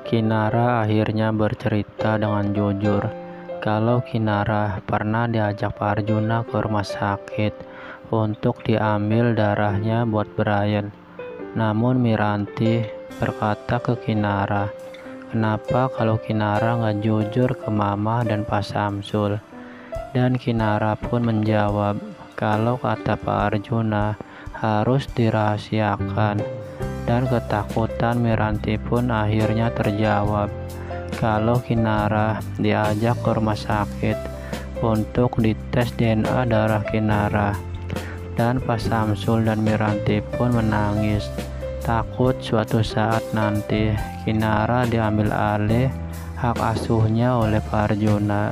Kinara akhirnya bercerita dengan jujur kalau Kinara pernah diajak Pak Arjuna ke rumah sakit untuk diambil darahnya buat Brian. Namun Miranti berkata ke Kinara, kenapa kalau Kinara nggak jujur ke Mama dan Pak Samsul? Dan Kinara pun menjawab kalau kata Pak Arjuna harus dirahasiakan. Dan ketakutan Miranti pun akhirnya terjawab kalau Kinara diajak ke rumah sakit untuk dites DNA darah Kinara. Dan Pak Samsul dan Miranti pun menangis, takut suatu saat nanti Kinara diambil alih hak asuhnya oleh Pak Arjuna.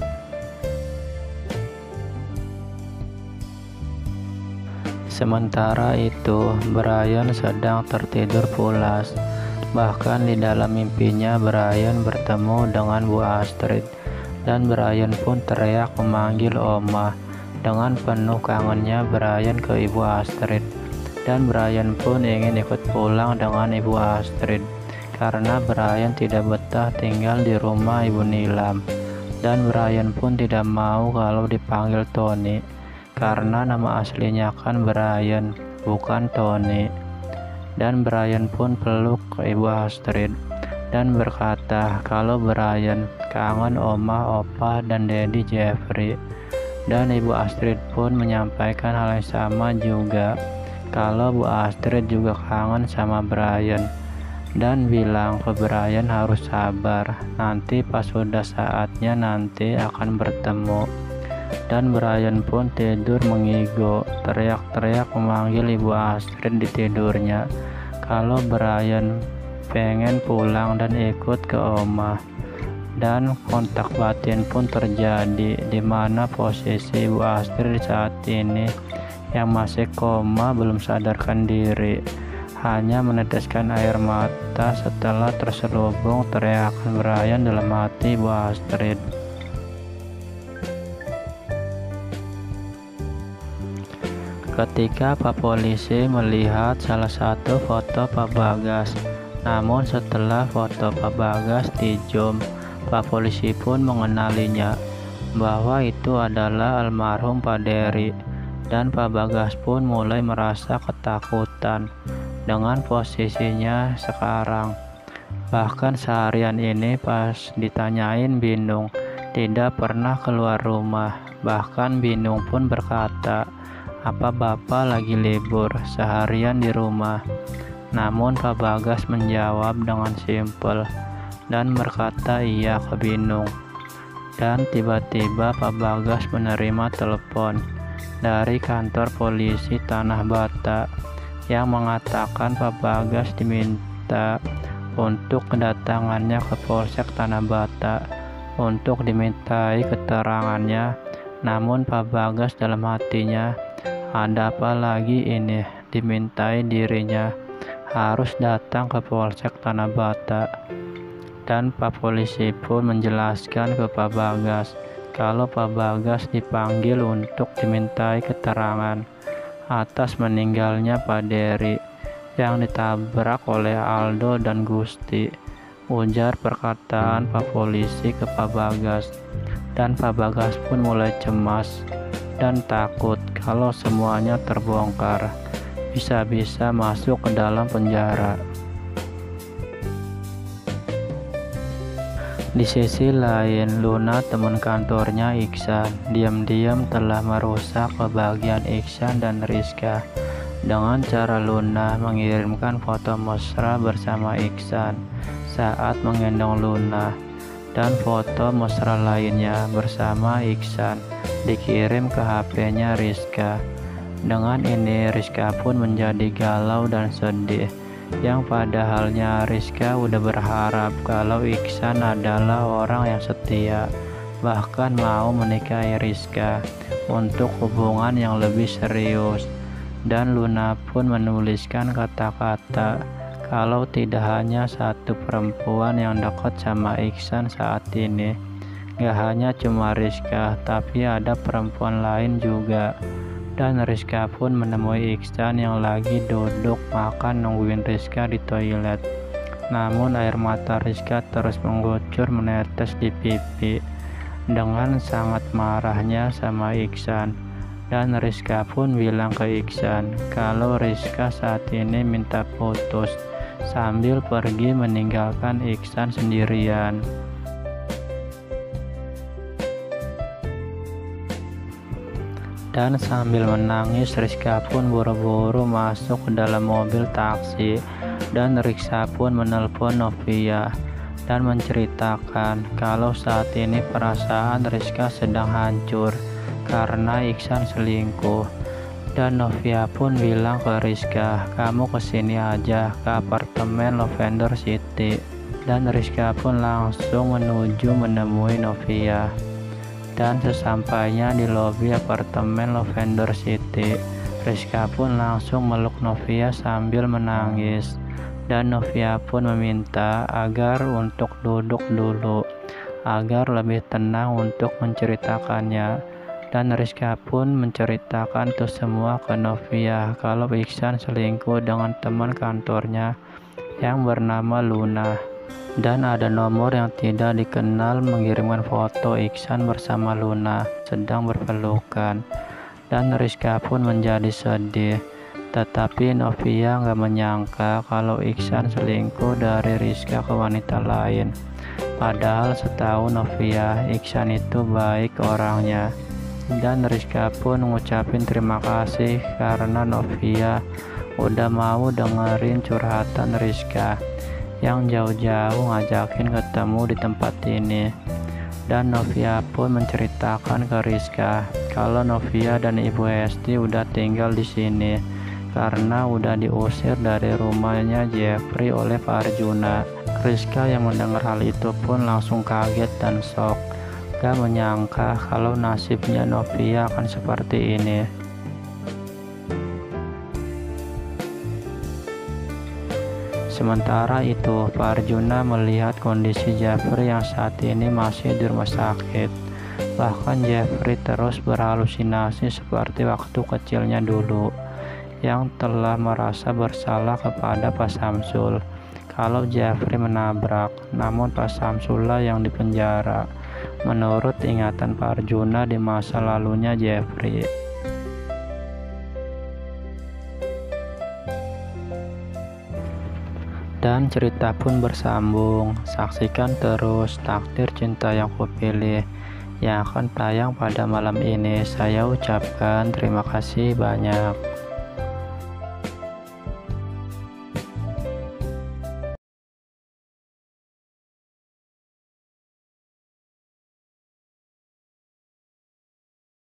Sementara itu, Brian sedang tertidur pulas. Bahkan di dalam mimpinya Brian bertemu dengan Bu Astrid, dan Brian pun teriak memanggil Oma. Dengan penuh kangennya Brian ke Ibu Astrid, dan Brian pun ingin ikut pulang dengan Ibu Astrid karena Brian tidak betah tinggal di rumah Ibu Nilam. Dan Brian pun tidak mau kalau dipanggil Tony karena nama aslinya kan Brian, bukan Tony. Dan Brian pun peluk ke Ibu Astrid dan berkata kalau Brian kangen Oma, Opa, dan Daddy Jeffrey. Dan Ibu Astrid pun menyampaikan hal yang sama juga, kalau Bu Astrid juga kangen sama Brian, dan bilang ke Brian harus sabar, nanti pas sudah saatnya nanti akan bertemu. Dan Brian pun tidur mengigo, teriak-teriak memanggil Ibu Astrid di tidurnya kalau Brian pengen pulang dan ikut ke Oma. Dan kontak batin pun terjadi, di mana posisi Ibu Astrid saat ini yang masih koma belum sadarkan diri, hanya meneteskan air mata setelah terselubung teriakan Brian dalam hati Ibu Astrid. Ketika Pak Polisi melihat salah satu foto Pak Bagas, namun setelah foto Pak Bagas di zoom, Pak Polisi pun mengenalinya bahwa itu adalah almarhum Pak Dery, dan Pak Bagas pun mulai merasa ketakutan dengan posisinya sekarang. Bahkan seharian ini pas ditanyain Binung tidak pernah keluar rumah. Bahkan Binung pun berkata, apa Bapak lagi libur seharian di rumah? Namun Pak Bagas menjawab dengan simpel dan berkata iya ke Binung. Dan tiba-tiba Pak Bagas menerima telepon dari kantor polisi Tanah Bata yang mengatakan Pak Bagas diminta untuk kedatangannya ke Polsek Tanah Bata untuk dimintai keterangannya. Namun Pak Bagas dalam hatinya, ada apa lagi ini, dimintai dirinya harus datang ke Polsek Tanah Bata. Dan Pak Polisi pun menjelaskan ke Pak Bagas kalau Pak Bagas dipanggil untuk dimintai keterangan atas meninggalnya Pak Dery yang ditabrak oleh Aldo dan Gusti. Ujar perkataan Pak Polisi ke Pak Bagas, dan Pak Bagas pun mulai cemas dan takut kalau semuanya terbongkar, bisa-bisa masuk ke dalam penjara. Di sisi lain, Luna, teman kantornya Iksan, diam-diam telah merusak kebahagiaan Iksan dan Rizka dengan cara Luna mengirimkan foto mesra bersama Iksan saat menggendong Luna, dan foto mesra lainnya bersama Iksan dikirim ke HP-nya Rizka. Dengan ini Rizka pun menjadi galau dan sedih, yang padahalnya Rizka udah berharap kalau Iksan adalah orang yang setia, bahkan mau menikahi Rizka untuk hubungan yang lebih serius. Dan Luna pun menuliskan kata-kata kalau tidak hanya satu perempuan yang dekat sama Iksan saat ini, gak hanya cuma Rizka, tapi ada perempuan lain juga. Dan Rizka pun menemui Iksan yang lagi duduk makan nungguin Rizka di toilet. namun air mata Rizka terus mengucur menetes di pipi. Dengan sangat marahnya sama Iksan, dan Rizka pun bilang ke Iksan kalau Rizka saat ini minta putus, sambil pergi meninggalkan Iksan sendirian. Dan sambil menangis, Rizka pun buru-buru masuk ke dalam mobil taksi, dan Rizka pun menelpon Novia dan menceritakan kalau saat ini perasaan Rizka sedang hancur karena Iksan selingkuh. Dan Novia pun bilang ke Rizka, kamu kesini aja ke apartemen Lavender City. Dan Rizka pun langsung menuju menemui Novia. Dan sesampainya di lobi apartemen Lavender City, Rizka pun langsung meluk Novia sambil menangis. Dan Novia pun meminta agar untuk duduk dulu, agar lebih tenang untuk menceritakannya. Dan Rizka pun menceritakan itu semua ke Novia kalau Iksan selingkuh dengan teman kantornya yang bernama Luna. Dan ada nomor yang tidak dikenal mengirimkan foto Iksan bersama Luna sedang berpelukan. Dan Rizka pun menjadi sedih. Tetapi Novia nggak menyangka kalau Iksan selingkuh dari Rizka ke wanita lain. Padahal setahu Novia, Iksan itu baik orangnya. Dan Rizka pun ngucapin terima kasih karena Novia udah mau dengerin curhatan Rizka yang jauh-jauh ngajakin ketemu di tempat ini. Dan Novia pun menceritakan ke Rizka kalau Novia dan Ibu Hesti udah tinggal di sini karena udah diusir dari rumahnya Jeffrey oleh Pak Arjuna. Rizka yang mendengar hal itu pun langsung kaget dan shock, gak menyangka kalau nasibnya Novia akan seperti ini. Sementara itu, Pak Arjuna melihat kondisi Jeffrey yang saat ini masih di rumah sakit. Bahkan Jeffrey terus berhalusinasi seperti waktu kecilnya dulu, yang telah merasa bersalah kepada Pak Samsul kalau Jeffrey menabrak, namun Pak Samsul lah yang dipenjara menurut ingatan Pak Arjuna di masa lalunya Jeffrey. Dan cerita pun bersambung. Saksikan terus Takdir Cinta Yang Kupilih yang akan tayang pada malam ini. Saya ucapkan terima kasih banyak.